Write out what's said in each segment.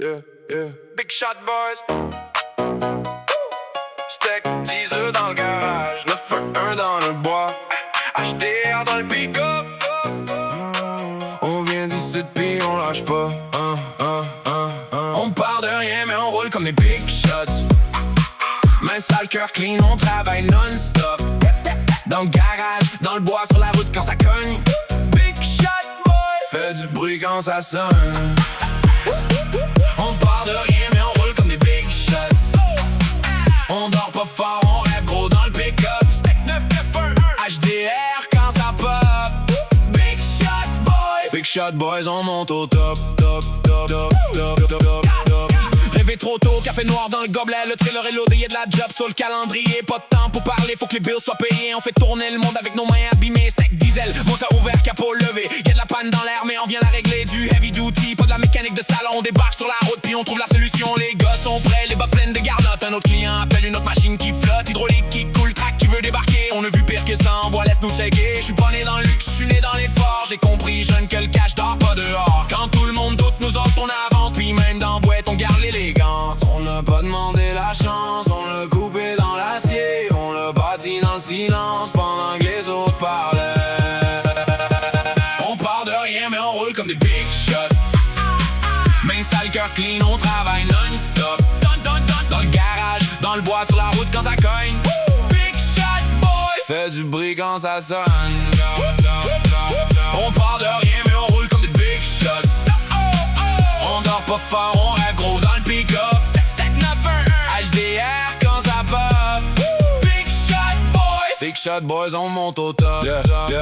yeah. Big shot boys. Steak, 10 œufs dans le garage. 911 dans le bois. HDR dans le pick-up. On vient d'ici pis on lâche pas. On part de rien mais on roule comme des big shots. Main sale, cœur clean, on travaille non-stop. Dans le garage, dans le bois, sur la route quand ça cogne. Big shot boys. Fait du bruit quand ça sonne. On part de rien mais on roule comme des big shots. On dort pas fort, on rêve gros dans le pick-up. Steak 911 HDR quand ça pop. Big shot boys. Big shot boys, on monte au top. Rêver trop tôt, café noir dans le gobelet. Le trailer est loadé, y'a de la job sur le calendrier. Pas de temps pour parler, faut que les bills soient payés. On fait tourner le monde avec nos mains abîmées. Steak diesel, moteur ouvert, capot levé. Y'a de la panne dans l'air mais on vient la régler. Du heavy duty, pas de la mécanique de salon. On débarque sur la route puis on trouve la solution. Les gars sont prêts, les bas pleines de garnottes. Un autre client appelle une autre machine qui flotte. Hydraulique qui coule, track qui veut débarquer. On a vu pire que ça, envoie, laisse nous checker. J'suis pas né dans le luxe, j'suis né dans l'effort. J'ai compris, jeune, que le cash dort pas dehors. Quand tout le monde doute, nous autres on avance. Puis même dans boîte, on garde l'élégance. On n'a pas demandé la chance, on l'a coupé dans l'acier. On l'a bâti dans le silence pendant que les autres parlaient. On part de rien mais on roule comme des big shots. Main sale, cœur clean, on travaille non-stop. Dans le garage, dans le bois, sur la route quand ça cogne. Big shot boys. Fait du bruit quand ça sonne. On part de rien mais on roule comme des big shots. On dort pas fort, on rêve gros dans le pick-up. Steak 911 HDR quand ça pop. Big shot boys. Big shot boys, on monte au top. 911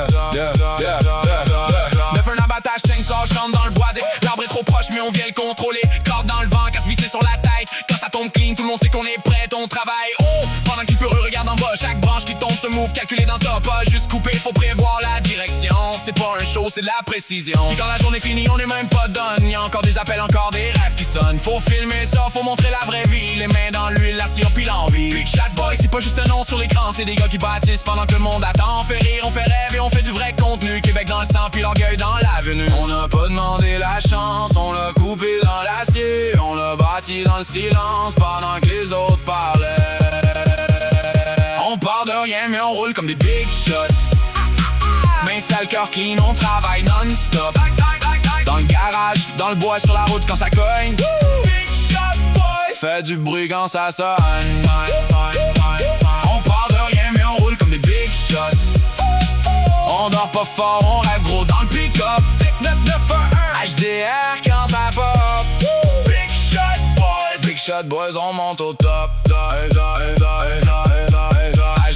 abattage, chaîne sort, chante dans le boisé. L'arbre est trop proche mais on vient le contrôler. Corde dans le vent, casse vissé sur la tête. Quand ça tombe clean, tout le monde sait qu'on est prêt. On travaille haut, pendant qu'il peureux regarde en bas. Chaque branche qui tombe se move, calculé dans top. Pas juste coupé, faut prévoir la direction. C'est pas un show, c'est de la précision. Puis quand la journée finit, on est même pas done. Y'a encore des appels, encore des rêves qui sonnent. Faut filmer ça, faut montrer la vraie vie. Les mains dans l'huile, la cire puis l'envie. Big shot boy, c'est pas juste un nom sur l'écran. C'est des gars qui bâtissent pendant que le monde attend. On fait rire, on fait rêve et on fait du vrai contenu. Québec dans le sang puis l'orgueil dans l'avenue. On n'a pas demandé la chance, on l'a coupé dans l'acier. On l'a bâti dans le silence pendant que les autres parlaient. On part de rien mais on roule comme des big shots. Main sale, cœur clean, on travaille non-stop. Dans le garage, dans le bois, sur la route quand ça cogne. Big shot boys. Fait du bruit quand ça sonne. On part de rien mais on roule comme des big shots. On dort pas fort, on rêve gros dans le pick-up. Steak 911 HDR quand ça pop. Big shot boys. Big shot boys, on monte au top.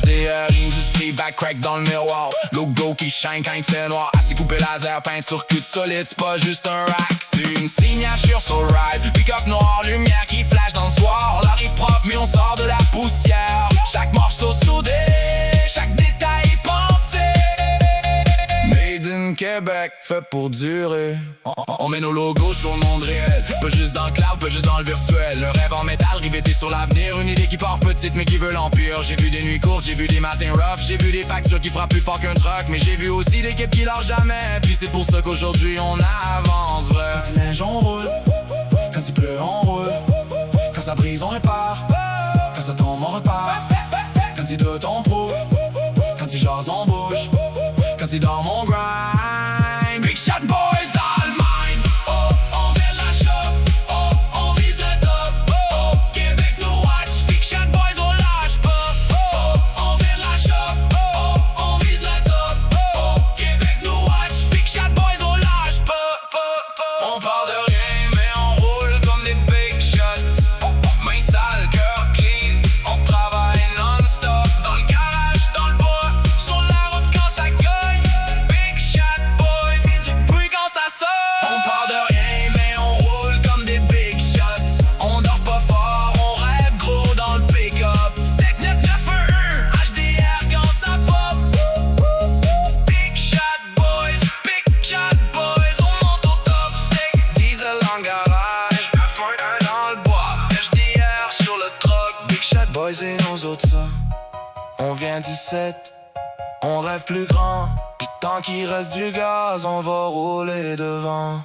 HDR, industrie, back crack dans le miroir. Logo qui shine quand c'est noir. Assez coupé laser, peinture cul solide. C'est pas juste un rack, c'est une signature sur ride. Pick-up noir, lumière qui flash dans le soir. On arrive propre mais on sort de la poussière. Chaque morceau soudé, chaque détail pensé. Made in Québec, fait pour durer. On met nos logos sur le monde réel. Pas juste dans le cloud, pas juste dans le virtuel. Le rêve en métal, riveté sur l'avenir. Une idée qui part petite mais qui veut l'empire. J'ai vu des nuits courtes, j'ai vu des matins rough. J'ai vu des factures qui frappent plus fort qu'un truck. Mais j'ai vu aussi l'équipe qui lâche jamais. Puis c'est pour ça qu'aujourd'hui on avance vrai. Quand il neige on roule, quand il pleut on roule. Quand ça brise on répare, quand ça tombe on repart. Quand il doute on prouve, quand il jase on bouge. Quand il dort on grind. Big shot boys dans le mind. Oh, on vient de la shop. Oh, on vise le top. Oh, Québec nous watch. Big shot boys on lâche pas. Oh, on vient de la shop. Oh, on vise le top. Oh, Québec nous watch. Big shot boys on lâche pas. On part de rien mais on roule comme des big shots. Main sale, cœur clean, on travaille non-stop. Dans le garage, dans le bois, sur la route quand ça cogne. Big shot boy, fait du bruit quand ça sonne. On part de rien mais on roule comme des big shots. On dort pas fort, on rêve gros dans le pick-up. Steak 911 HDR quand ça pop. Big shot boys, on monte au top. Steak diesel en garage, 911 dans le bois, HDR sur le truck. Big shot boys et nos autres ça. On vient du 7, on rêve plus grand. Pis tant qu'il reste du gaz, on va rouler devant.